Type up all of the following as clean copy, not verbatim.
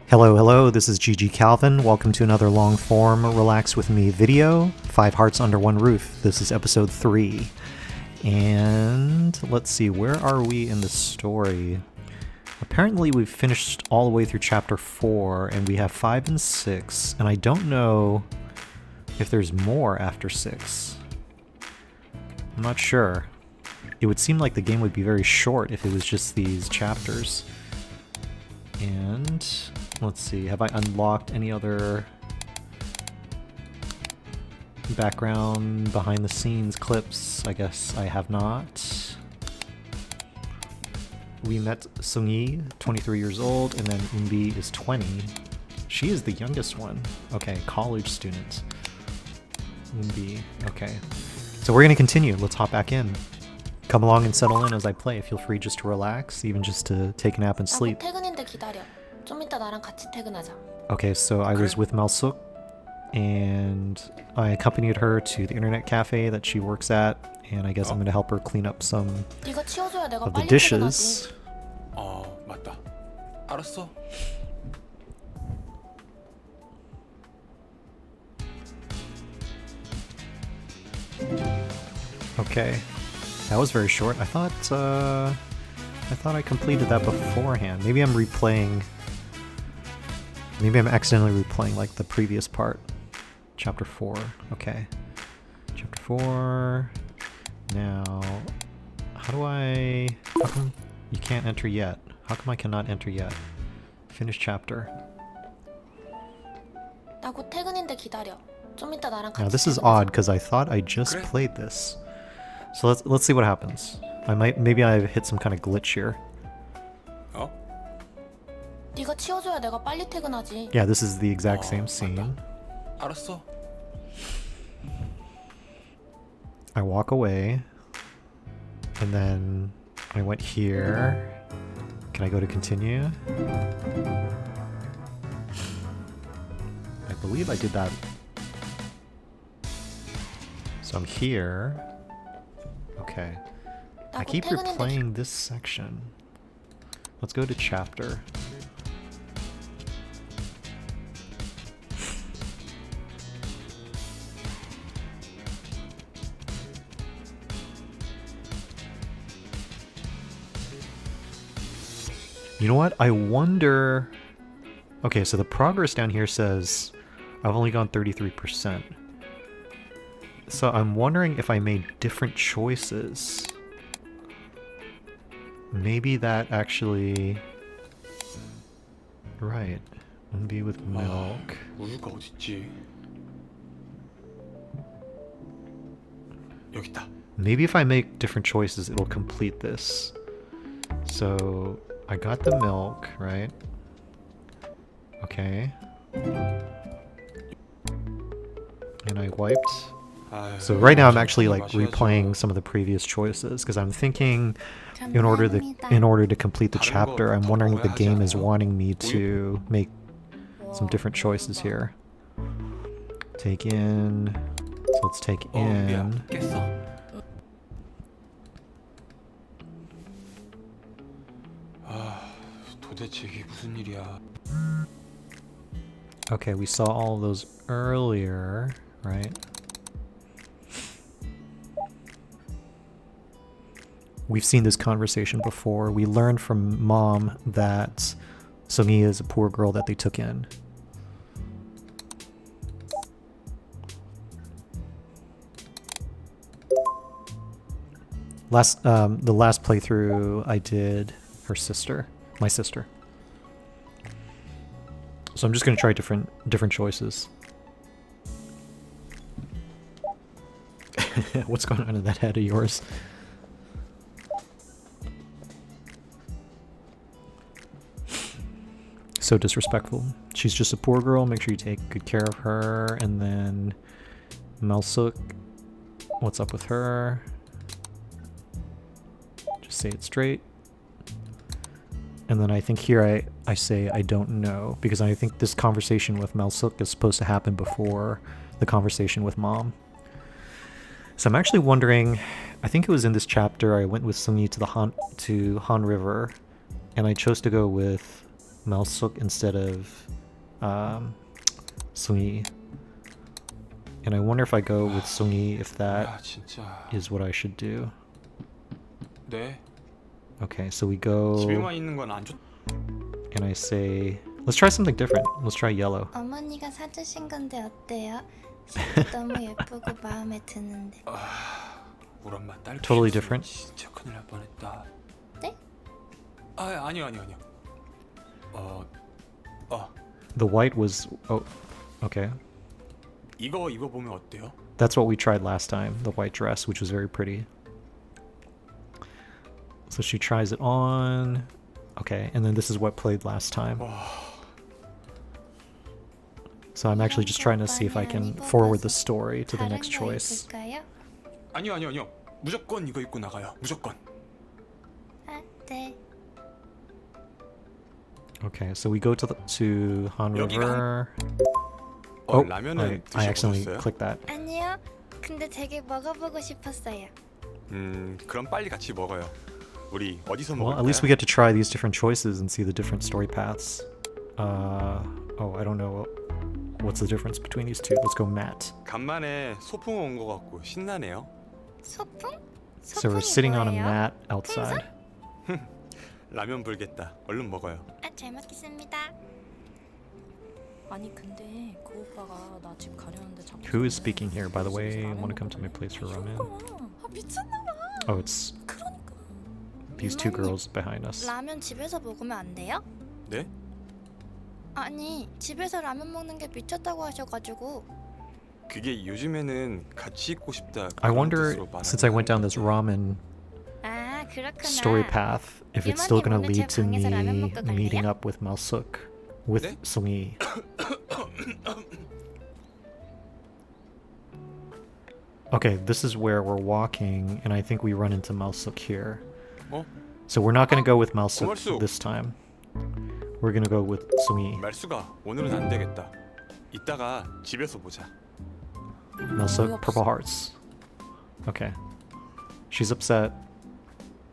Hello, hello, this is Gigi Calvin. Welcome to another long-form Relax With Me video. 5 Hearts Under One Roof. This is episode 3. And let's see, where are we in the story? Apparently we've finished all the way through chapter 4, and we have 5 and 6, and I don't know if there's more after 6. I'm not sure. It would seem like the game would be very short if it was just these chapters. And let's see, have I unlocked any other background behind the scenes clips? I guess I have not. We met Sung-yi, 23 years old, and then Eunbi is 20. She is the youngest one. Okay, college student. Eunbi, okay. So we're gonna continue, let's hop back in. Come along and settle in as I play. Feel free just to relax, even just to take a nap and sleep. Okay, so I was with Malsuk, and I accompanied her to the internet cafe that she works at, and I guess I'm gonna help her clean up some of the dishes. 맞다. 알았어. Okay. That was very short. I thought I completed that beforehand. Maybe I'm replaying. Maybe I'm accidentally replaying like the previous part. Chapter 4. Okay. Chapter 4. Now, how come you can't enter yet? How come I cannot enter yet? Finish chapter. Now this is odd because I thought I just played this. So let's see what happens. Maybe I've hit some kind of glitch here. 어? Yeah, this is the exact same scene. 알았어. I walk away, and then I went here. Can I go to continue? I believe I did that. So I'm here. Okay. I keep replaying this section. Let's go to chapter. You know what? I wonder... Okay, so the progress down here says I've only gone 33%. So I'm wondering if I made different choices. Maybe that actually... Right. Be with milk. 우유가 어딨지? 여기 있다. Maybe if I make different choices, it'll complete this. So I got the milk, right? Okay. And I wiped. So right now I'm actually like replaying some of the previous choices because I'm thinking in order to complete the chapter, I'm wondering if the game is wanting me to make some different choices here. Take in. So let's take in. 도대체 이게 무슨 일이야? Okay, we saw all of those earlier, right? We've seen this conversation before. We learned from Mom that Sung-yi is a poor girl that they took in. The last playthrough I did my sister. So I'm just gonna try different choices. What's going on in that head of yours? So disrespectful. She's just a poor girl, make sure you take good care of her. And then Malsuk, what's up with her? Just say it straight. And then I think here I say I don't know, because I think this conversation with Malsuk is supposed to happen before the conversation with Mom. So I'm actually wondering, I think it was in this chapter I went with Sung-yi to Han River, and I chose to go with Malsuk instead of Sungi. And I wonder if I go with Sungi, if 야 that 진짜. is what I should do. 네. Okay, so we go 집에만 있는 건 안 좋. and I say, let's try something different. Let's try yellow. 어머니가 사주신 건데 어때요? 색도 너무 예쁘고 마음에 드는데. 우리 엄마 딸. Totally 키웠으면 different. 진짜 큰일 날 뻔했다. 네? 아니요. The white was, oh, okay. 이거 입어보면 어때요? That's what we tried last time, the white dress, which was very pretty. So she tries it on. Okay, and then this is what played last time. So I'm actually just trying to see if I can forward the story to the 다른 next 거 choice. 입을까요? 아니요. 무조건 이거 입고 나가요. 무조건. 아, 네. Okay, so we go to Han 여기가 River. 라면을 I accidentally 드셔보셨어요? clicked that. 아니요. 근데 되게 먹어보고 싶었어요. 그럼 빨리 같이 먹어요. 우리 어디서 Well, 먹을까요? at least we get to try these different choices and see the different story paths. Oh, I don't know. What's the difference between these two? Let's go Matt. 간만에 소풍 온 것 같고 신나네요. 소풍? So we're 소풍이 sitting on a 뭐예요? mat outside. 라면 불겠다. 얼른 먹어요. 아, 잘 먹겠습니다. 아니 근데 그 오빠가 나 집 가려는데 자꾸 Who is speaking here, by the way? Want to come to my place for ramen? 아 미쳤나봐. Oh, it's 그러니까. these two 이모님, girls behind us. 라면 집에서 먹으면 안 돼요? 네? 아니, 집에서 라면 먹는 게 미쳤다고 하셔가지고. 그게 요즘에는 같이 있고 싶다. I 그런 wonder, 뜻으로 말하는 since I went down this ramen 아, 그렇구나. story path, if it's still gonna 이모님, 오늘 lead 제 to me 방에서 라면 먹고 갈래요? meeting up with Malsuk, with 네? Sungi. Okay, this is where we're walking, and I think we run into Malsuk here. 어? So we're not gonna go with Malsuk Malsuk. this time. We're gonna go with Sungi. 말수가 오늘은 안 되겠다. 이따가 집에서 보자. Malsuk, purple hearts. Okay. She's upset,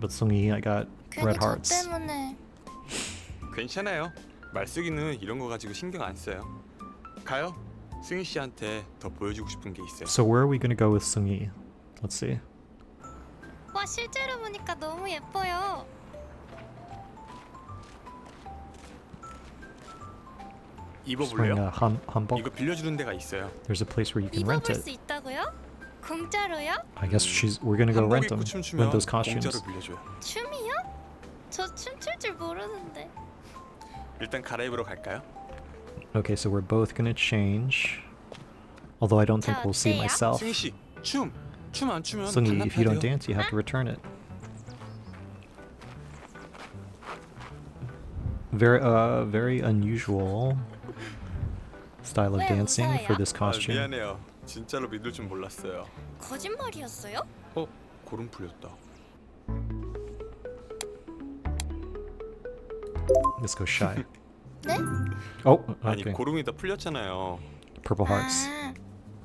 but Sungi, I got 괜히 red 저 hearts. 때문에. 괜찮아요. 말숙이는 이런 거 가지고 신경 안 써요. 가요. 승희 씨한테 더 보여주고 싶은 게 있어요. So where are we gonna go with Sungi? Let's see. 와, 실제로 보니까 너무 예뻐요. She's wearing 입어볼래요? a hanbok. 이거 빌려주는 데가 있어요. There's a place where you can rent 입어볼 it. 수 있다고요? 공짜로요? I guess we're gonna go 한복 rent 입고 them. 춤추면 Rent those costumes. 공짜로 빌려줘요. 춤이요? 저 춤출 줄 모르는데. 일단 갈아입으러 갈까요? Okay, so we're both gonna change. Although I don't think we'll see 어때요? myself. 승희 씨, 춤 안 추면 Sungi, if you don't 반납해야 돼요. dance, you have to return it. Very unusual style of 왜 dancing for 웃어요? this costume. 미안해요. 진짜로 믿을 줄 몰랐어요. 거짓말이었어요? 고름 풀렸다. Let's go shy. 네? Oh, 아니 okay. 고름이 다 풀렸잖아요. Purple hearts. 아,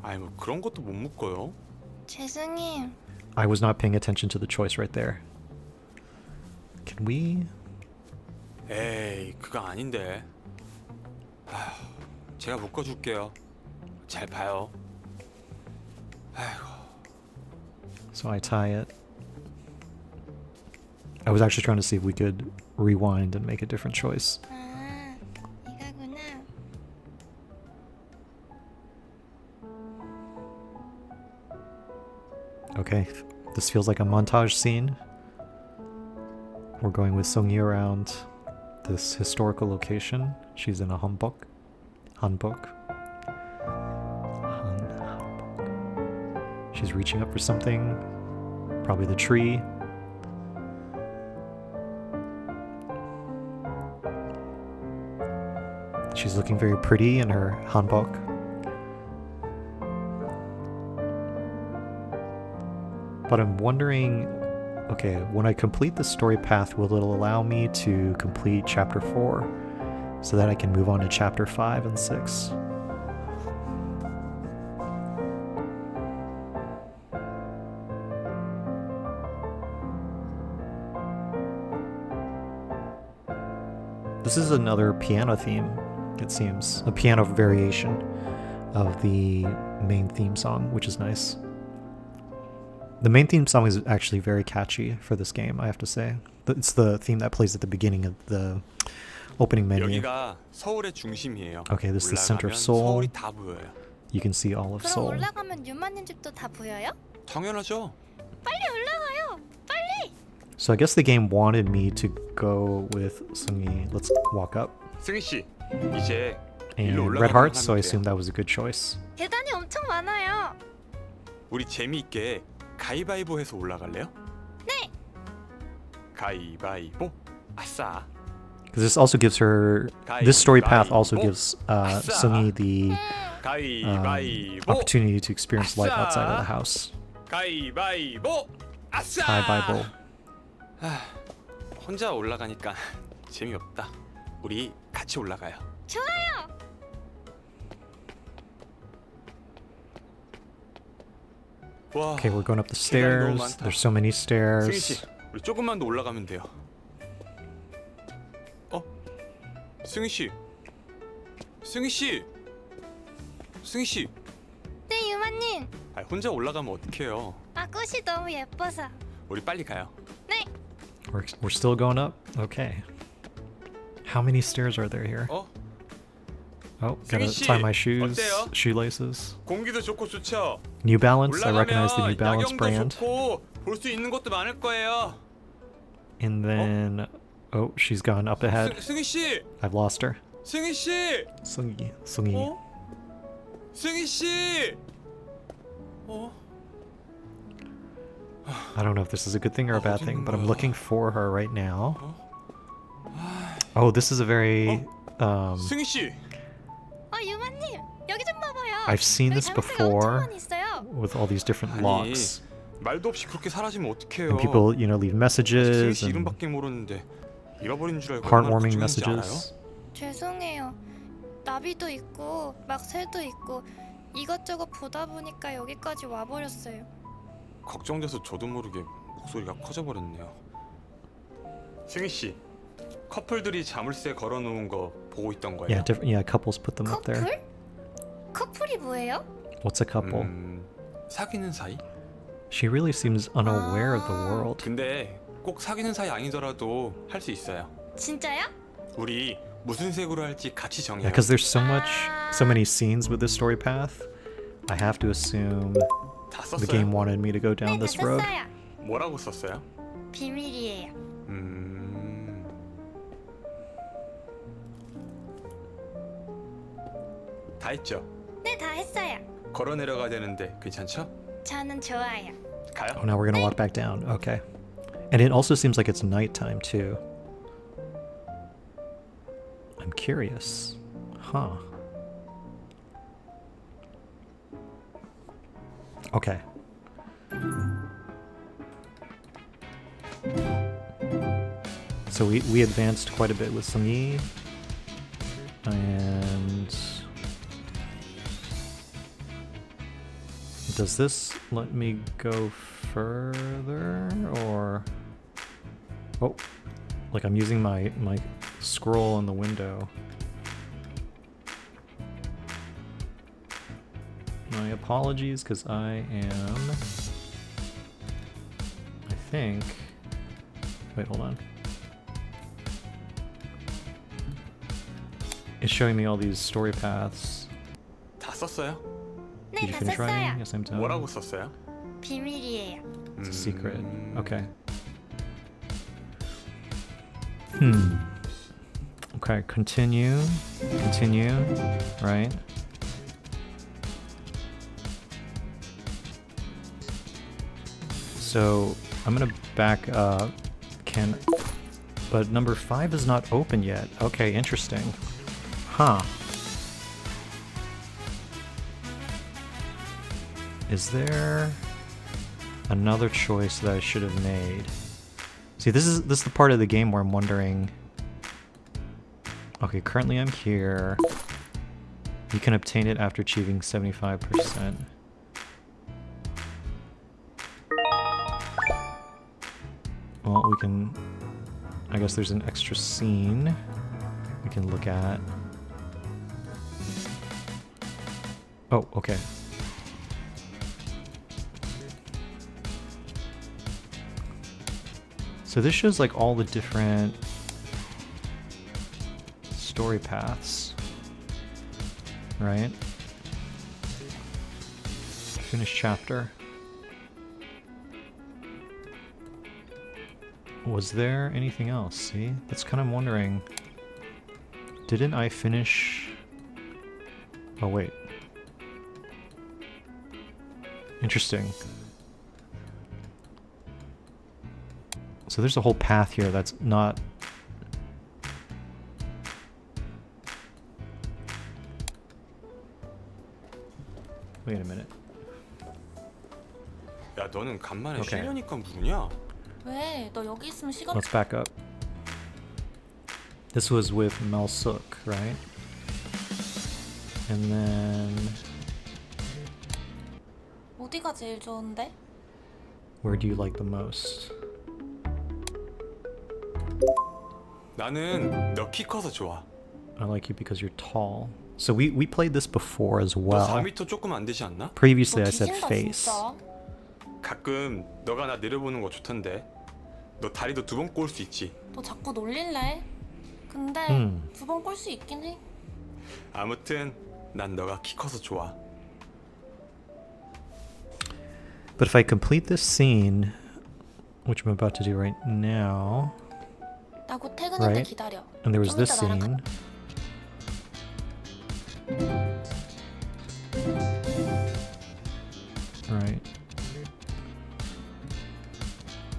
아니 뭐 그런 것도 못 묶어요. 죄송해요. I was not paying attention to the choice right there. Can we? 에이 그거 아닌데. 아휴, 제가 묶어줄게요. 잘 봐요. 아이고. So I tie it. I was actually trying to see if we could rewind and make a different choice. 아, 이거구나. Okay, this feels like a montage scene. We're going with Songi around this historical location. She's in a hanbok. Hanbok. She's reaching up for something. Probably the tree. She's looking very pretty in her hanbok. But I'm wondering, okay, when I complete the story path, will it allow me to complete chapter 4 so that I can move on to chapter 5 and 6? This is another piano theme, it seems. A piano variation of the main theme song, which is nice. The main theme song is actually very catchy for this game, I have to say. It's the theme that plays at the beginning of the opening menu. 여기가 서울의 중심이에요. Okay, this is the center of 올라가면 Seoul. 서울이 다 보여요. You can see all of 그럼 Seoul. 올라가면 유마님 집도 다 보여요? 당연하죠. 빨리 올라가요. 빨리. So I guess the game wanted me to go with Seung-gi. Let's walk up. 승희 씨, 이제 And 일로 red 올라가기만 hearts, so I 하면 assume 돼요. that was a good choice. 계단이 엄청 많아요. 우리 재미있게 가위바위보 해서 올라갈래요? 네. 가위바위보. 아싸. Because this also gives her, this story path also gives Seung-gi the 가위바위보. opportunity to experience life outside of the house. 가위바위보. 아싸. 가위바위보. 혼자 올라가니까 재미없다. 우리 같이 올라가요. 좋아요. 와. Okay, we're going up the 계단이 너무 stairs. 많다. There's so many 승희 씨, stairs. 우리 조금만 더 올라가면 돼요. 승희 씨, 승희 씨, 승희 씨. 네, 유마님. 혼자 올라가면 어떡해요? 아, 꽃이 너무 예뻐서. 우리 빨리 가요. 네. We're still going up? Okay. How many stairs are there here? 어? Oh, gotta 승희 씨, tie my shoes, 어때요? shoelaces. 공기도 좋고 좋죠. New Balance, I recognize the New 올라가면 Balance 야경도 brand. 좋고 볼 수 있는 것도 많을 거예요. And then, oh, she's gone up ahead. 승희 씨, I've lost her. 승희 씨, Seung-gi, Seung-gi. 어? 승희 씨. I don't know if this is a good thing or a Oh, bad 어디 thing, 있는 but I'm 거야? looking for her right now. Oh, this is a very, 승희 씨. 유마님. 여기 좀 봐봐요. I've seen 여기 this 장치가 엄청 before 많이 있어요. with all these different 아니, locks. 말도 없이 그렇게 사라지면 어떡해요? And people, you know, leave 승희 messages 씨 and 이름밖에 모르는데 잃어버린 줄 알고 얼마나 heartwarming 걱정했는지 알아요? messages. 죄송해요. 나비도 있고 막 새도 있고 이것저것 보다 보니까 여기까지 와버렸어요. 걱정돼서 저도 모르게 목소리가 커져버렸네요. 승희 씨, 커플들이 자물쇠 걸어놓은 거 보고 있던 거예요? Yeah, different. Yeah, couples put them up there. 커플? 커플이 뭐예요? What's a couple? 사귀는 사이? She really seems unaware of the world. 근데 꼭 사귀는 사이 아니더라도 할 수 있어요. 진짜요? 우리 무슨 색으로 할지 같이 Yeah, 정해요. because there's so many scenes with this story path. I have to assume 다 the game 썼어요? wanted me to go down 네, 다 this road. 썼어요. 뭐라고 썼어요? 비밀이에요. 다 했죠? 네, 다 했어요. 걸어 내려가야 되는데 괜찮죠? 저는 좋아요. 가요? Oh, now we're gonna walk back down. Okay. And it also seems like it's nighttime too. I'm curious. Huh. Okay. So we advanced quite a bit with Seung-gi. And does this let me go further or oh, like I'm using my scroll in the window. My apologies, because I think, wait, hold on. It's showing me all these story paths. 다 썼어요? 네, Did you 다 finish writing? 썼어요. Yes, I'm done. 뭐라고 썼어요? 비밀이에요. It's a secret. 음, Okay. Okay, continue, right? So I'm gonna back up. But number 5 is not open yet. Okay, interesting. Huh. Is there another choice that I should have made? See, this is the part of the game where I'm wondering. Okay, currently I'm here. You can obtain it after achieving 75%. Well, we can. I guess there's an extra scene. can look at. Oh, okay. So this shows like all the different story paths, right? Finish chapter. Was there anything else? See, that's kind of wondering. Didn't I finish? Oh wait. Interesting. So there's a whole path here that's not... Wait a minute. 야, 너는 간만에 Okay. 쉬려니까 부르냐? 왜? 너 여기 있으면 시간 Let's back up. This was with Mel Suk, right? And then... 어디가 제일 좋은데? Where do you like the most? 나는 너 키 커서 좋아. I like you because you're tall. So we played this before as 너 well. 4m 조금 안 되지 않나? Previously 너 I said 뒤진다 face. 진짜. 가끔 너가 나 내려보는 거 좋던데. 너 다리도 2번 꼬을 수 있지. 너 자꾸 놀릴래? 근데 2번 꼴 수 있긴 해. 아무튼 난 너가 키 커서 좋아. But if I complete this scene, which I'm about to do right now, 나 곧 퇴근할 때 right? 기다려. And there was 좀 this 이따 나랑 scene. Right.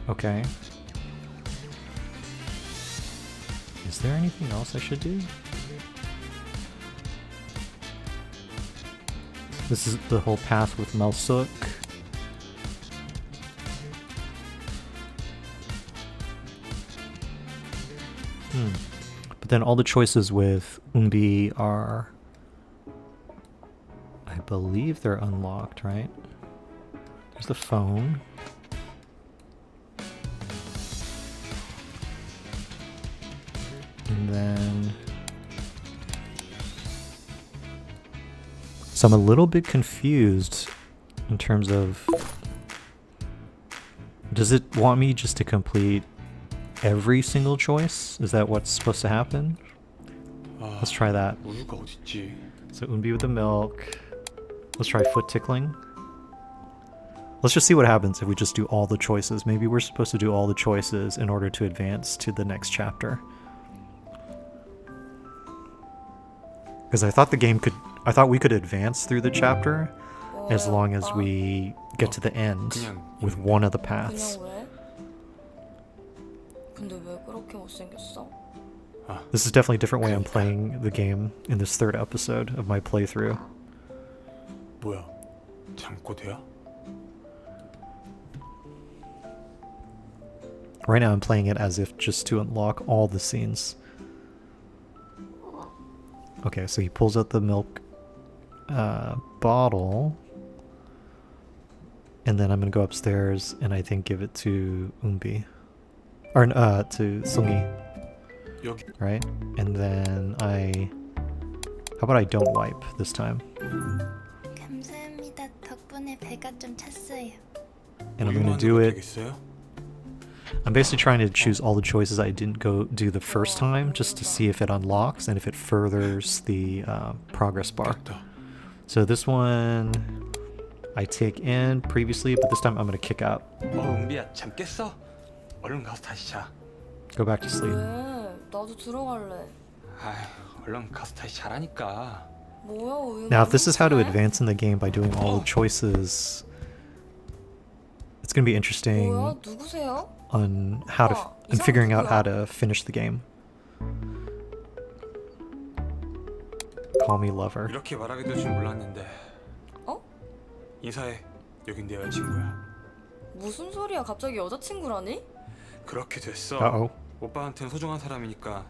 Okay. Is there anything else I should do? This is the whole path with Melsuk. But then all the choices with Umbi are... I believe they're unlocked, right? There's the phone. And then... So I'm a little bit confused in terms of... Does it want me just to complete every single choice? Is that what's supposed to happen? Let's try that. 우유가 어딨지? So Unbi with the milk. Let's try foot tickling. Let's just see what happens if we just do all the choices. Maybe we're supposed to do all the choices in order to advance to the next chapter. Because I thought we could advance through the chapter as long as we get to the end with one of the paths. 그냥 왜? 근데 왜 그렇게 못생겼어? This is definitely a different way I'm playing the game in this third episode of my playthrough. 뭐야? 잠꼬대야? Right now I'm playing it as if just to unlock all the scenes. Okay, so he pulls out the milk bottle. And then I'm gonna go upstairs and I think give it to Umbi. Or to Sungi, 여기. right? And then how about I don't wipe this time? 감사합니다. 덕분에 배가 좀 찼어요. And I'm gonna do it. I'm basically trying to choose all the choices I didn't go do the first time just to see if it unlocks and if it furthers the progress bar. So this one I take in previously, but this time I'm gonna kick out. 은비야, 잠 깼어? 얼른 가서 다시 자. Go back to sleep. 왜? 나도 들어갈래. 얼른 가서 다시 자라니까. 뭐야 우유? Now, if this is how to advance in the game by doing all the choices, it's gonna be interesting 뭐야? 누구세요? on how to and figuring out how to finish the game. Call me lover. 이렇게 말하게 될 줄 몰랐는데. 어? 인사해. 여긴 내 여자친구야. 무슨 소리야? 갑자기 여자친구라니? 그렇게 됐어. Uh-oh. 오빠한테는 소중한 사람이니까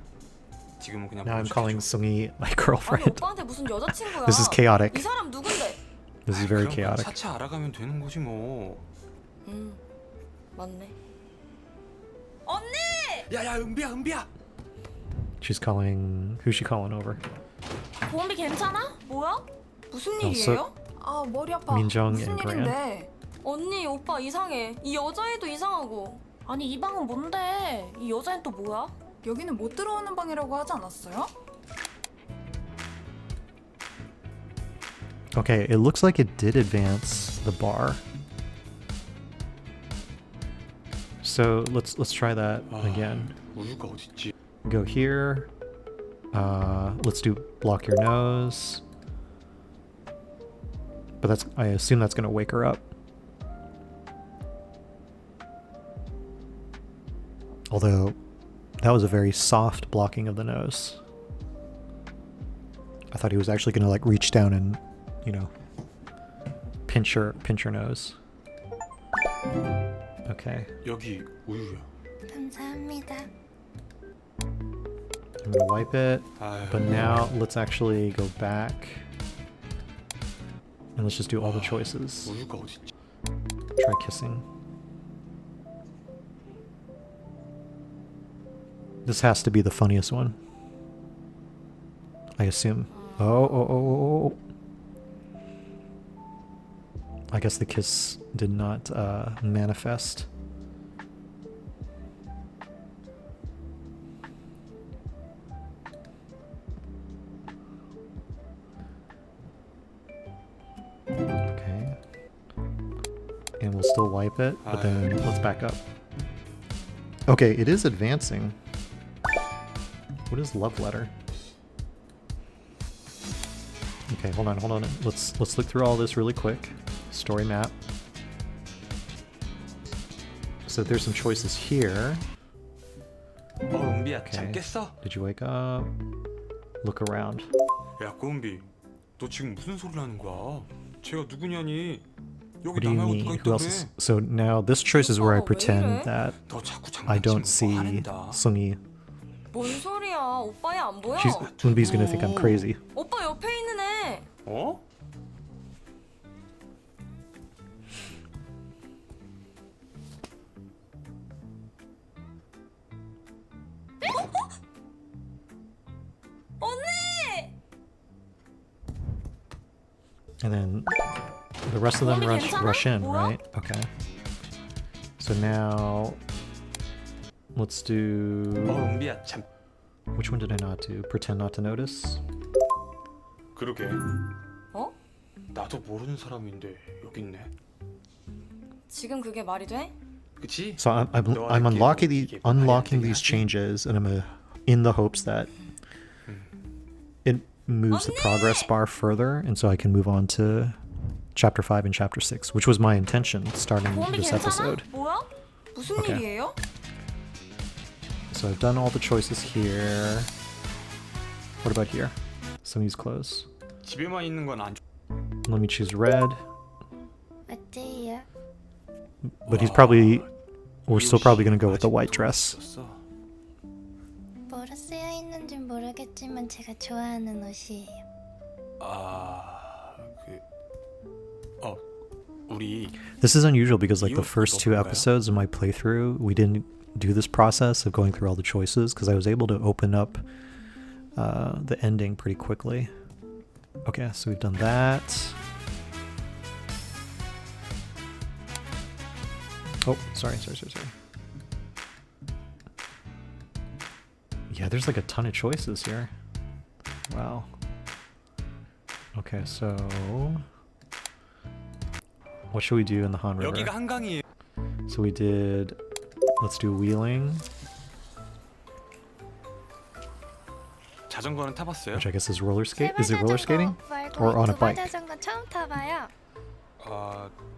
지금은 그냥 Now I'm 보여줄게. calling Sungi my 아니 girlfriend. 오빠한테 무슨 여자친구야? This is chaotic. 이 사람 누군데? This is very 그런 건 chaotic. 차차 알아가면 되는 거지 뭐. 맞네. 야야 은비야. She's calling. Who's she calling over? 보험비 괜찮아? 뭐야? 무슨 어, 일이에요? 아 머리 아파. 민정 무슨 and 일인데? 언니 오빠 이상해. 이 여자애도 이상하고. 아니 이 방은 뭔데? 이 여자애는 또 뭐야? 여기는 못 들어오는 방이라고 하지 않았어요? Okay, it looks like it did advance the bar. So let's try that again. 우유가 어딨지? Go here. Let's do block your nose. But that's, I assume that's gonna wake her up. Although that was a very soft blocking of the nose. I thought he was actually gonna like reach down and, you know, pinch her nose. Okay. 여기 우유야. 감사합니다. I'm gonna wipe it. 아유. But now let's actually go back. And let's just do all the choices. 우유가 어딨지? Try kissing. This has to be the funniest one. I assume. Oh. I guess the kiss did not manifest. Okay. And we'll still wipe it, but then let's back up. Okay, it is advancing. What is love letter? Okay, hold on. Let's look through all this really quick. Story map. So there's some choices here. 은비야, Okay. 잘 깼어? Did you wake up? Look around. 야, 꼬은비, 너 지금 무슨 소리를 하는 거야? 쟤가 누구냐니? 여기 What do you 남하고 mean? 누가 Who else 있다고 is... 그래? So now this choice is where I 오빠, 왜 pretend 이래? that 너 자꾸 I don't 장난치면 see 뭐 화낸다. Sungi. 뭔 소리야? 오빠애 안 보여? Unbi's gonna think I'm crazy. 오빠 옆에 있는 애. 어? 언니! And then the rest of them Mommy, 괜찮아? rush in, 뭐야? right? Okay. So now let's do... 은비야, 참. Which one did I not do? Pretend not to notice? 그러게. 어? 나도 모르는 사람인데 여기 있네. 지금 그게 말이 돼? 그치? So I'm unlocking these changes, and I'm in the hopes that it moves the progress bar further, and so I can move on to chapter 5 and chapter 6, which was my intention starting 보험비 this 괜찮아? episode. 뭐야? 무슨 Okay. 일이에요? So I've done all the choices here. What about here? Some of these clothes. 집에만 있는 건 안 좋. Let me choose red. 어때요? But he's probably... We're still probably going to go with the white dress. 뭐로 쓰여 있는지 모르겠지만 제가 좋아하는 옷이에요. 우리 This is unusual because like the first two episodes of my playthrough, we didn't do this process of going through all the choices because I was able to open up the ending pretty quickly. Okay, so we've done that. Oh, sorry. Yeah, there's like a ton of choices here. Wow. Okay, so what should we do in the Han River? 여기가 한강이에요. So we did, let's do wheeling, 자전거는 타봤어요? which I guess is roller skate. Is it 세발 roller 자전거 skating? 말고 Or on a 두발 bike? 자전거 처음 타봐요.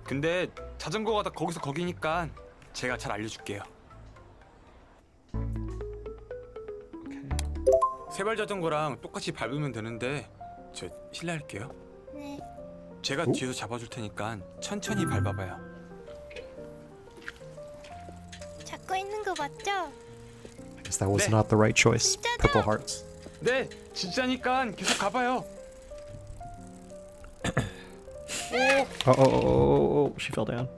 근데 자전거가 다 거기서 거기니까 제가 잘 알려줄게요. 세발 자전거랑 똑같이 밟으면 되는데 저 실례할게요. 네. 제가 뒤에서 잡아줄 테니까 천천히 밟아봐요. 잡고 있는 거 맞죠? I guess that was 네. not the right choice. 진짜죠? Purple hearts. 네, 진짜니까 계속 가봐요. Oh, she fell down.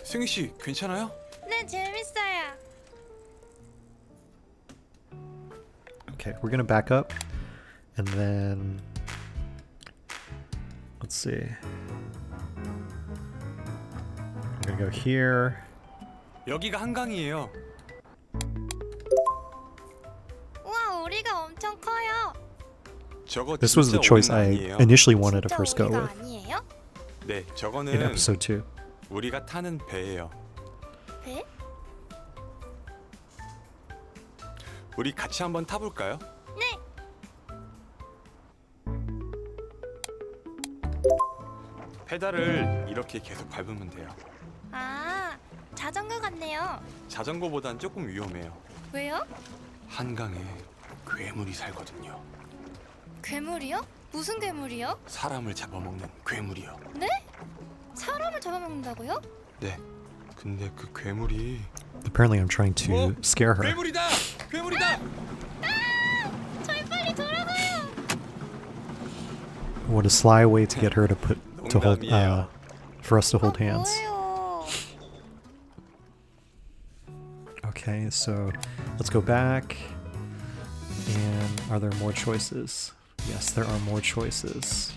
승희 씨, 괜찮아요? 네, 재밌어요. Okay, we're gonna back up, and then let's see. We're gonna go here. 여기가 한강이에요. 우와, 우리가 엄청 커요. 저거 This was the 진짜 choice 우리는 I 아니에요. initially wanted to 진짜 first go 우리가 with 아니에요? 네, in 저거는 episode 2. 우리가 타는 배예요. 배? 우리 같이 한번 타볼까요? 네. 페달을 이렇게 계속 밟으면 돼요. 아, 자전거 같네요. 자전거보단 조금 위험해요. 왜요? 한강에 괴물이 살거든요. 괴물이요? 무슨 괴물이요? 사람을 잡아먹는 괴물이요. 네? 사람을 잡아먹는다고요? 네. 근데 그 괴물이 Apparently, I'm trying to scare her. 괴물이다! 괴물이다! 저희 빨리 돌아가요. What a sly way to get her to hold 농담이에요. for us to hold hands. 뭐예요? Okay, so let's go back. And are there more choices? Yes, there are more choices.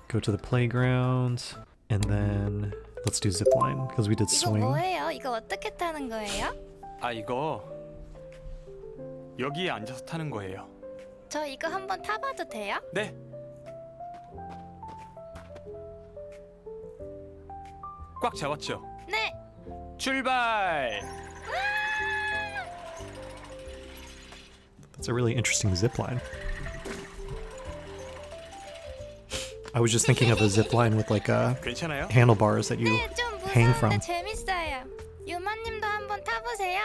Go to the playground, and then let's do zipline because we did 이거 swing. 뭐예요? 이거 어떻게 타는 거예요? 아, 이거 여기에 앉아서 타는 거예요. 저 이거 한번 타봐도 돼요? 네. 꽉 잡았죠? 네. 출발! That's a really interesting zipline. I was just thinking of a zipline with like 괜찮아요? handlebars that you 네, 좀 hang 무서운데 from. 재밌어요. 유마님도 한번 타보세요.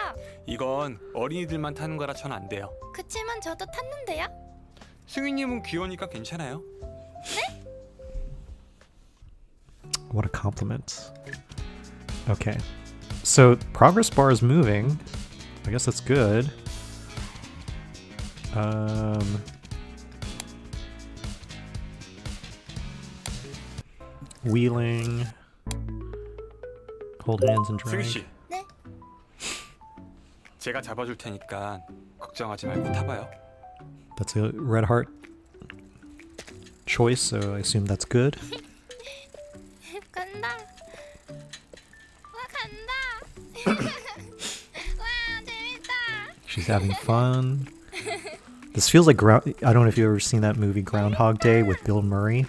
이건 어린이들만 타는 거라 전 안 돼요. 그치만 저도 탔는데요. 승희님은 귀여우니까 괜찮아요. What a compliment. Okay. So progress bar is moving. I guess that's good. Wheeling. Hold hands and 승희 drag. 씨. 네. 제가 잡아줄 테니까 걱정하지 말고 타봐요. That's a red heart choice, so I assume that's good. 간다. 와, 간다. 와, 재밌다. She's having fun. This feels like I don't know if you've ever seen that movie Groundhog Day with Bill Murray.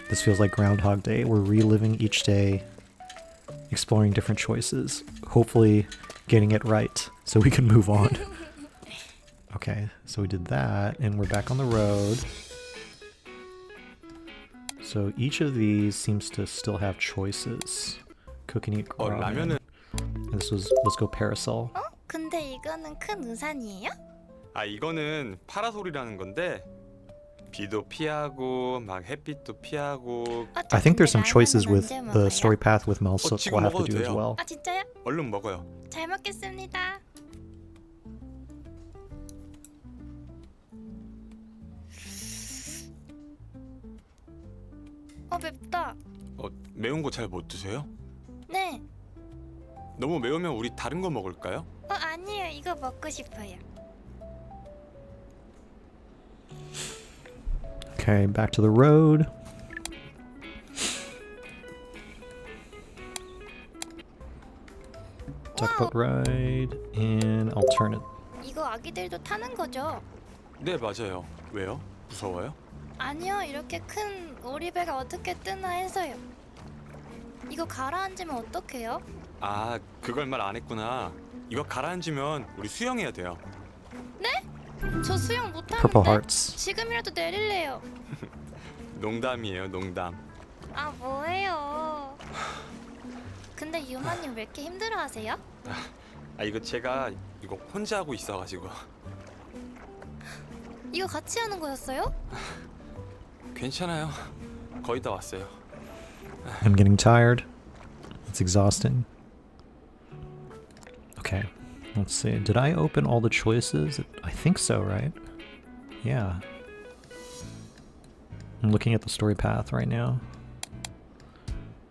This feels like Groundhog Day. We're reliving each day, exploring different choices, hopefully getting it right so we can move on. Okay, so we did that, and we're back on the road. So each of these seems to still have choices. Cook and eat ramen. 라면은 And this was let's go parasol. 어? 근데 이거는 큰 우산이에요? 아, 이거는 파라솔이라는 건데 비도 피하고 막 햇빛도 피하고. I think there's some choices with 언제 the 먹어요? story path with Melsook 지금 we'll have to 먹어도 do as 돼요. well. 아, 진짜요? 얼른 먹어요. 잘 먹겠습니다. 맵다. 매운 거 잘 못 드세요? 네. 너무 매우면 우리 다른 거 먹을까요? 아니에요. 이거 먹고 싶어요. Okay, back to the road. Duckboat ride and alternate. 이거 아기들도 타는 거죠? 네, 맞아요. 왜요? 무서워요? 아니요. 이렇게 큰 오리배가 어떻게 뜨나 해서요. 이거 가라앉으면 어떡해요? 아, 그걸 말 안 했구나. 이거 가라앉으면 우리 수영해야 돼요. 저 수영 Purple 못하는데 hearts. 지금이라도 내릴래요. 농담이에요, 농담. 아, 뭐예요? 근데 유마님 왜 이렇게 힘들어하세요? 아, 이거 제가 이거 혼자 하고 있어가지고. 이거 같이 하는 거였어요? 괜찮아요. 거의 다 왔어요. I'm getting tired. It's exhausting. Okay, let's see. Did I open all the choices? I think so, right? Yeah. I'm looking at the story path right now.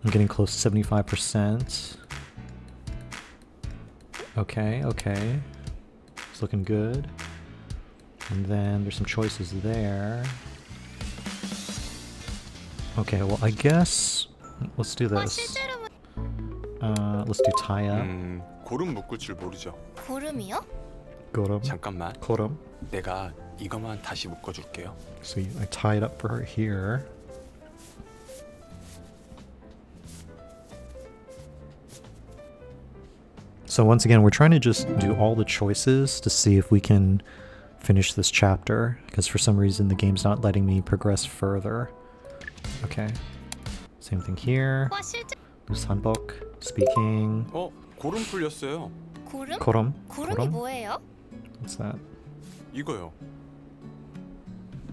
I'm getting close to 75%. Okay, okay. It's looking good. And then there's some choices there. Okay, well, I guess let's do 와, this. 실제로 Let's do tie up. 고름 묶을 줄 모르죠. 고름이요? Gorum. 잠깐만. Gorum. 내가 이것만 다시 묶어줄게요. So I tie it up for her here. So once again, we're trying to just do all the choices to see if we can finish this chapter, because for some reason the game's not letting me progress further. Okay. Same thing here. 와, 실제 Loose hanbok. Speaking. 고름 풀렸어요. 고름? Gorum. 고름이 뭐예요? What's that? 이거요.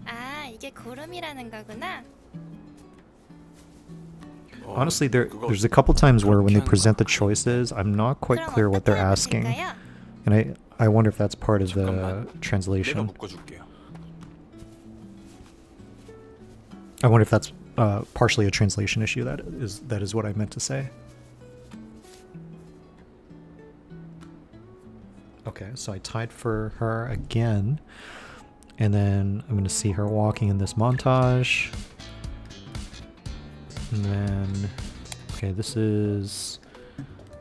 아, 이게 고름이라는 거구나. Honestly, there's a couple times where when they present the choices, I'm not quite 그럼 clear what they're 어떻게 하면 asking. 될까요? And I wonder if that's part of the 잠깐만. 내가 translation. 묶어줄게요. I wonder if that's partially a translation issue. That is what I meant to say. Okay, so I tied for her again, and then I'm going to see her walking in this montage. And then, okay, this is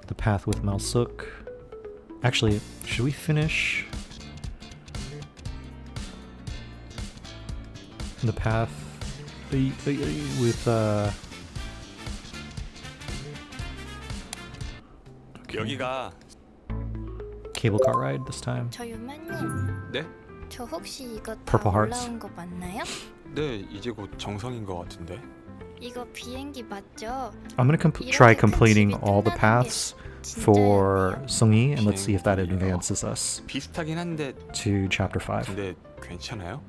the path with Malsuk. Actually, should we finish the path with okay. 여기가 Cable car ride this time? 저 유마님, 네? 저 혹시 이거 다 Purple Hearts. 올라온 거 맞나요? 네, 이제 곧 정상인 것 같은데. 이거 비행기 맞죠? I'm gonna try completing all the paths for Sungyi, and let's see if that advances us 비슷하긴 한데 to chapter 5. 근데 괜찮아요?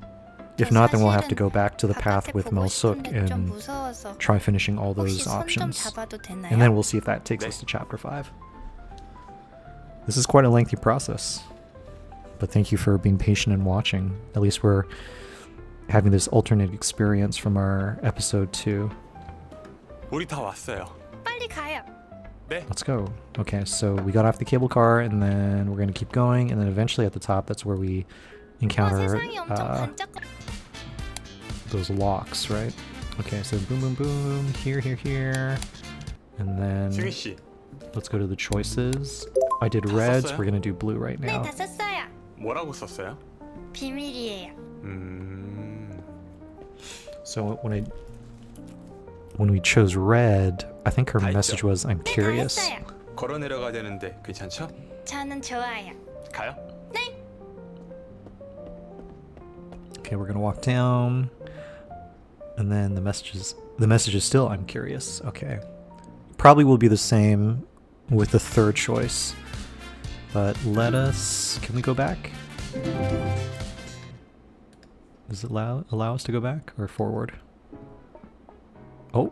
If not, then we'll have to go back to the path with Malsuk 좀 and 무서워서 try finishing all 혹시 those 손 좀 options. 잡아도 되나요? And then we'll see if that takes 네. us to chapter 5. This is quite a lengthy process. But thank you for being patient and watching. At least we're having this alternate experience from our episode 2. 우리 다 왔어요. 빨리 가요. 네. Let's go. Okay, so we got off the cable car, and then we're going to keep going, and then eventually at the top, that's where we 와, encounter 세상이 엄청 반짝거. those locks, right? Okay, so boom, boom, boom, here, here, here. And then 승희 씨, let's go to the choices. I did red, so we're going to do blue right 네, now. 다 썼어요. 뭐라고 썼어요? 비밀이에요. So when we chose red, I think her message was, I'm 네, 다 curious. 했어요. 걸어 내려가야 되는데 괜찮죠? 저는 좋아요. 가요? 네. Okay, we're gonna walk down, and then the message is still, I'm curious. Okay, probably will be the same with the third choice, but can we go back? Does it allow us to go back or forward? Oh,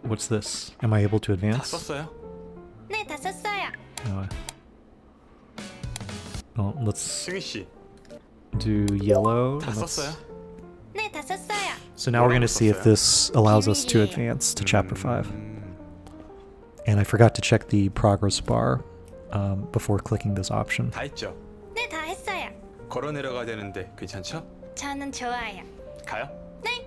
what's this? Am I able to 다 advance? 썼어요? 네, 다 썼어요. No. Well, let's 승희 씨, do yellow. 다 and let's- 썼어요? 네, 다 썼어요. So now we're going to see if this allows us to 비밀이에요. advance to chapter 5. And I forgot to check the progress bar before clicking this option. 다 했죠? 네, 다 했어요. 걸어 내려가야 되는데 괜찮죠? 저는 좋아요. 가요? 네.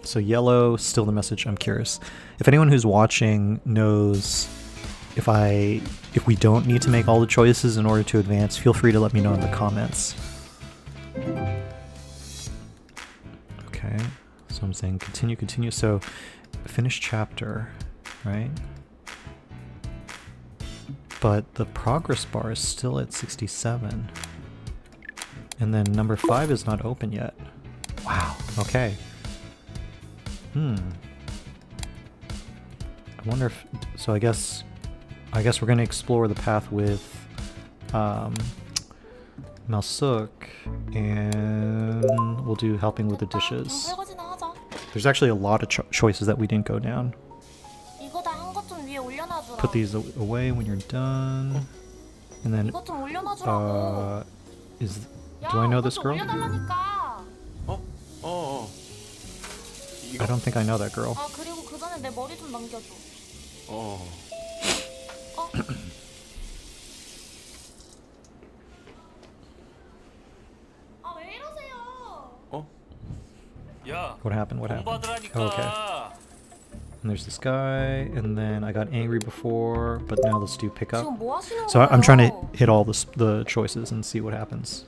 So yellow, still the message, I'm curious. If anyone who's watching knows if we don't need to make all the choices in order to advance, feel free to let me know in the comments. Okay, so I'm saying continue. So finish chapter, right? But the progress bar is still at 67. And then number 5 is not open yet. Wow, okay. I wonder if, so I guess we're gonna explore the path with Malsuk, and we'll do helping with the dishes. 설거지나 하자. There's actually a lot of choices that we didn't go down. 이거 다 한 것 좀 위에 올려놔주라. Put these away when you're done, and then 이것 좀 올려놔주라고. do I know this 이것 좀 girl? 올려달라니까. I don't think I know that girl. 아 그리고 그 전에 내 머리 좀 남겨줘. 어. 아 왜 이러세요? 어? 야, What happened? What happened? 공부하더라니까. Oh, okay. And there's this guy, and then I got angry before, but now let's do pickup. 지금 뭐 하시는 So 거예요? I'm trying to hit all the choices and see what happens.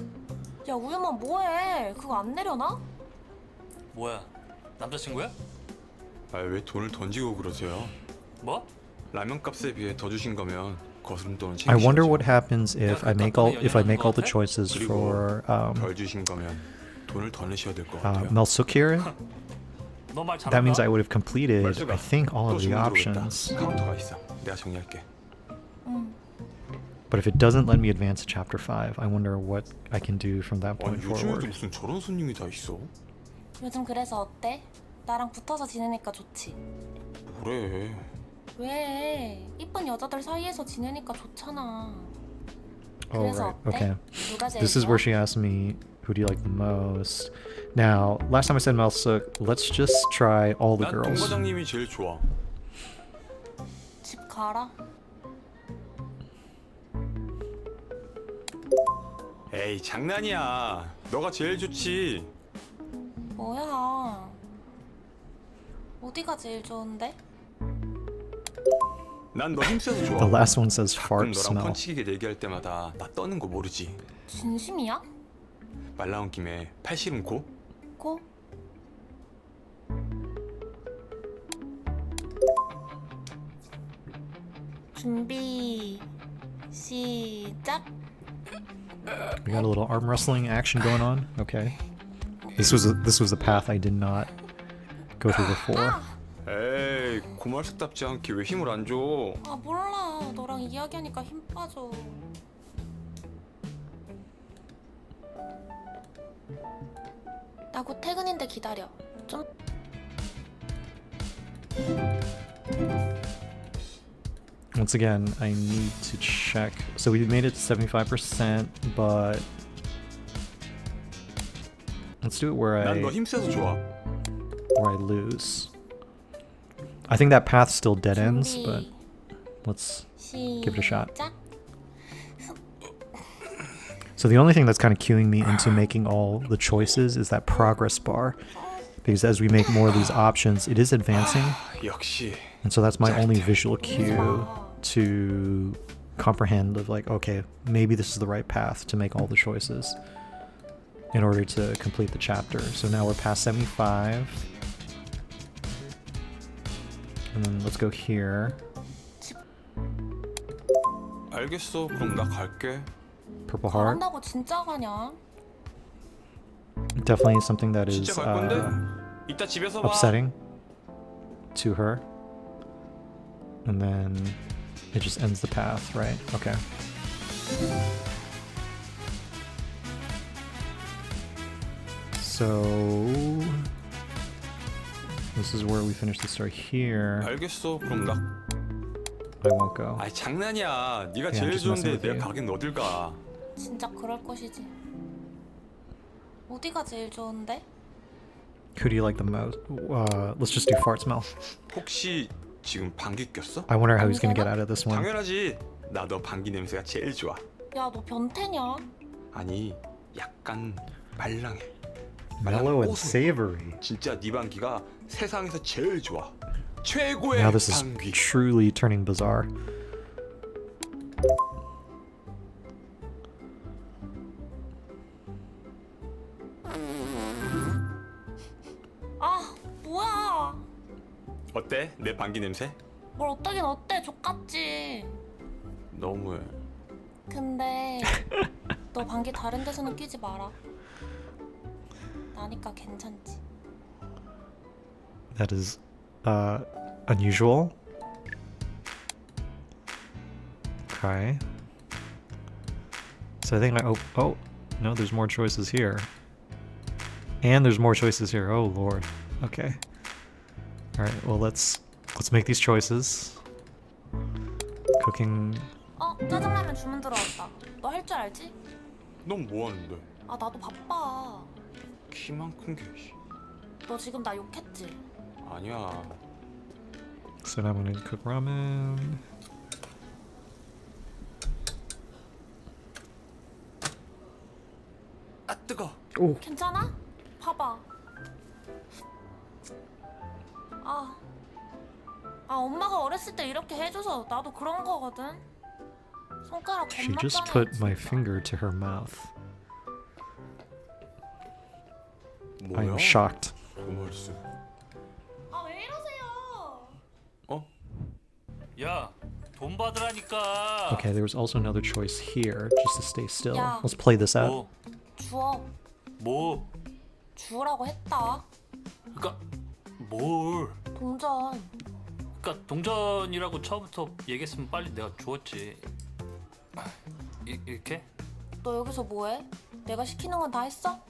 야 우유만 뭐해? 그거 안 내려놔? 뭐야? 남자친구야? 아, 왜 돈을 던지고 그러세요? 뭐? 라면 값에 비해 더 주신 거면 거스름 돈은 I wonder 챙기셔야죠. what happens if I make all the choices for 덜 주신 거면 돈을 더 내셔야 될 것 같아요. Melsukir. 너 말 잘한다. That means I would have completed, 말수가 I think, all 또 of the 주문 들어오겠다. options. 카운터가 있어. 내가 정리할게. 응. But if it doesn't let me advance to chapter 5, I wonder what I can do from that 아니 point 요즘에도 forward. 무슨 저런 손님이 다 있어? 요즘 그래서 어때? 나랑 붙어서 지내니까 좋지. 뭐래? 왜? 이쁜 여자들 사이에서 지내니까 좋잖아. Oh, 그래서 right. 어때? Okay. 누가 제일 This is 좋아? where she asked me, who do you like the most? Now, last time I said Melsuk, let's just try all the 난 girls. 동과장님이 제일 좋아. 집 가라. 에이 장난이야. 너가 제일 좋지. 뭐야? 어디가 제일 좋은데? 난 너 힘써서 좋아. The last one says 가끔 fart 너랑 smell. 펀치기게 얘기할 때마다 나 떠는 거 모르지. 진심이야? 말 나온 김에 팔씨름 고? 고? 준비 시작. We got a little arm wrestling action going on. Okay. This was a path I did not go through before. 에이 고말숙답지 않게 왜 힘을 안 줘? 아 몰라. 너랑 이야기하니까 힘 빠져. 나 곧 퇴근인데 기다려. 좀 Once again, I need to check. So we made it to 75%, but let's do it where 난 너 I 힘써서 좋아. lose. I think that path still dead ends, but 준비 let's 시작. give it a shot. So the only thing that's kind of cueing me into making all the choices is that progress bar. Because as we make more of these options, it is advancing. 역시 And so that's my only visual cue to comprehend of like, okay, maybe this is the right path to make all the choices in order to complete the chapter. So now we're past 75. And then let's go here. 알겠어. 그럼 나 갈게. Purple heart. 가란다고 진짜 가냐? Definitely something that is 진짜 갈 건데? 이따 집에서 봐. upsetting to her. And then it just ends the path, right? Okay. So this is where we finish the story here. 알겠어. 그럼 나. I won't go. 아이 장난이야. 네가 Yeah, 제일 just messing 좋은데 with 내가 you. 가긴 어딜 가. 진짜 그럴 것이지. 어디가 제일 좋은데? Who do you like the most? Let's just do fart smell. 혹시 지금 방귀 꼈어? I wonder how he's gonna get out of this one. 당연하지. 나 너 방귀 냄새가 제일 좋아. 야 너 변태냐? 아니 약간 말랑해. Mellow and 고소해. savory. 진짜 네 방귀가 세상에서 제일 좋아. 최고의 Now this is 방귀. truly turning bizarre. 아 뭐야? 어때? 내 방귀 냄새? 뭘 어떠긴 어때? 족같지. 너무해. 근데 너 방귀 다른 데서는 끼지 마라. 나니까 괜찮지. That is unusual. Okay. So I think oh no, there's more choices here. And there's more choices here. Oh lord. Okay. All right. Well, let's make these choices. Cooking. 짜장라면 주문 들어왔다. 너 할 줄 알지? 넌 뭐 하는데? 아 나도 바빠. 키만 큰 게. 너 지금 나 욕했지? 아니야. So now I'm gonna cook ramen. 아 뜨거. 괜찮아? 봐봐. 엄마가 어렸을 때 이렇게 해줘서 나도 그런 거거든. 손가락 She 겁나 just 짜네, put my 진짜. finger to her mouth. I 뭐야? am shocked. 고말수. 왜 이러세요? 어? 야, 돈 받으라니까. Okay, there was also another choice here, just to stay still. Yeah. Let's play this out. 뭐? 주워. 뭐? 주우라고 했다. 그니까 뭘? 동전. 그니까 동전이라고 처음부터 얘기했으면 빨리 내가 주었지. 이렇게? 너 여기서 뭐해? 내가 시키는 건 다 했어?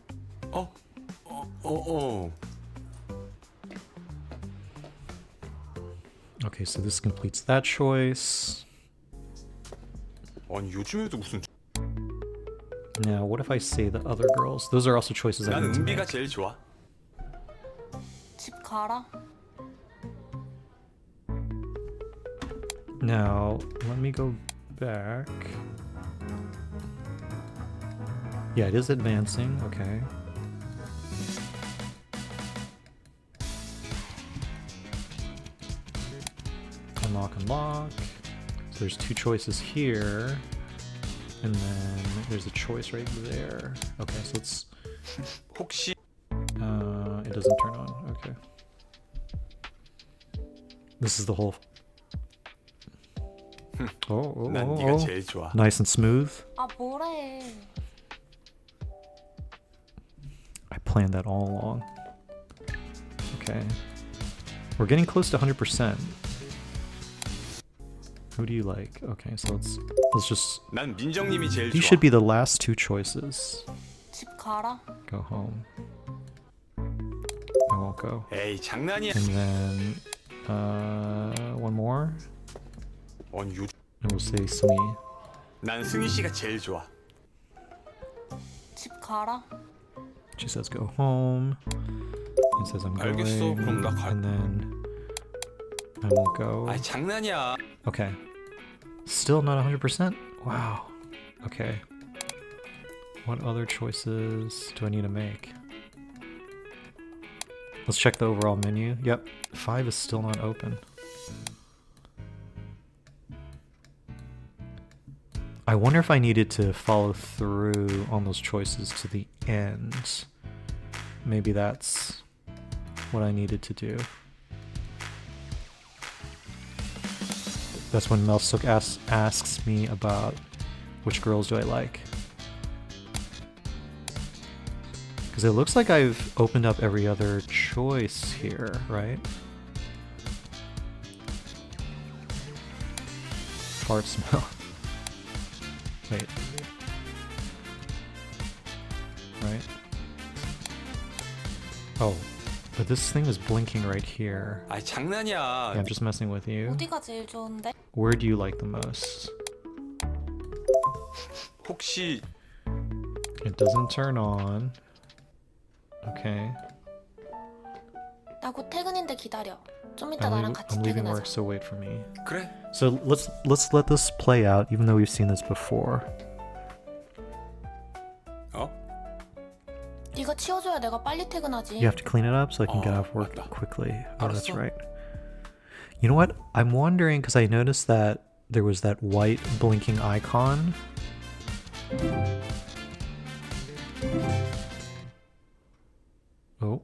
Okay, so this completes that choice. 아니 요즘에도 무슨 Now, what if I say the other girls? Those are also choices I 난 need to 은비가 make. 제일 좋아. 집 가라. Now, let me go back. Yeah, it is advancing. Okay. Unlock, unlock. So there's two choices here. And then there's a choice right there. Okay, so let's... 혹시 it doesn't turn on. Okay. This is the whole... Oh, 난 oh, 네가 oh. 제일 좋아. Nice and smooth. 뭐래. I planned that all along. Okay. We're getting close to 100%. Who do you like? Okay, so let's just... 난 민정님이 제일 These 좋아. should be the last two choices. 집 가라. Go home. I won't go. 에이 장난이야. And then... one more. 아니 요. And we'll say Sunny. 난 승희 씨가 제일 좋아. 집 가라. She says go home. And says I'm going. 알겠어. 그럼 나 갈. And then... I won't go. 아이 장난이야. Okay. Still not 100%? Wow. Okay. What other choices do I need to make? Let's check the overall menu. Yep. 5 is still not open. I wonder if I needed to follow through on those choices to the end. Maybe that's what I needed to do. That's when Melsuk asks me about which girls do I like. Because it looks like I've opened up every other choice here, right? Fart smell. Wait. Right? Oh. But this thing is blinking right here. 아이 장난이야. Yeah, I'm just messing with you. 어디가 제일 좋은데? Where do you like the most? 혹시 It doesn't turn on. Okay. 나 곧 퇴근인데 기다려. 좀 이따 I'm, 나랑 같이 I'm leaving 퇴근하자. work, so wait for me. 그래? So let's let this play out, even though we've seen this before. 어? 네가 치워줘야 내가 빨리 퇴근하지. You have to clean it up so I can get Oh, off work 맞다. quickly. Oh, that's 알았어. right. You know what? I'm wondering because I noticed that there was that white blinking icon. Oh.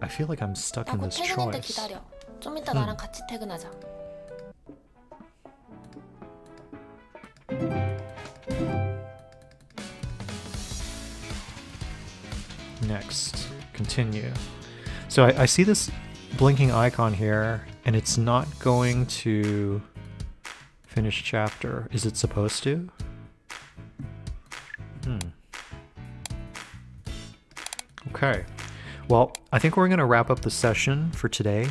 I feel like I'm stuck 나 in 곧 this 퇴근인데 choice. 기다려. 좀 이따 나랑 같이 퇴근하자. Next, continue. So I see this blinking icon here, and it's not going to finish chapter. Is it supposed to? Okay. Well, I think we're going to wrap up the session for today.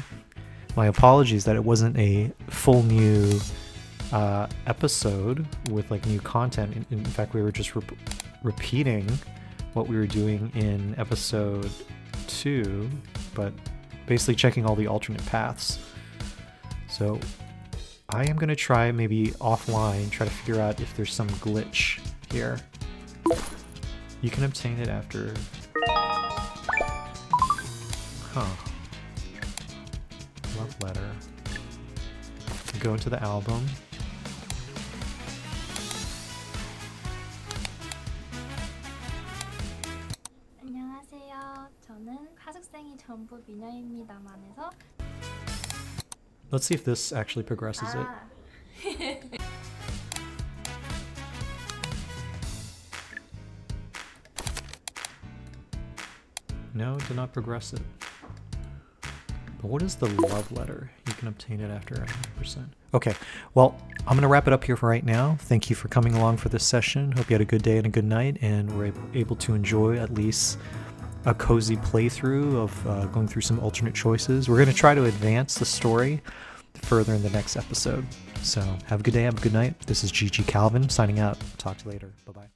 My apologies that it wasn't a full new episode with like new content. In fact, we were just repeating what we were doing in episode 2, but basically checking all the alternate paths. So I am going to try maybe offline, try to figure out if there's some glitch here. You can obtain it after... Huh. Love letter. Go into the album. 안녕하세요. 저는 하숙생이 전부 미녀입니다만에서 Let's see if this actually progresses it. No, did not progress it. But what is the love letter? You can obtain it after 100%. Okay, well, I'm going to wrap it up here for right now. Thank you for coming along for this session. Hope you had a good day and a good night, and were able to enjoy at least a cozy playthrough of going through some alternate choices. We're going to try to advance the story further in the next episode. So have a good day, have a good night. This is GG Calvin signing out. Talk to you later. Bye-bye.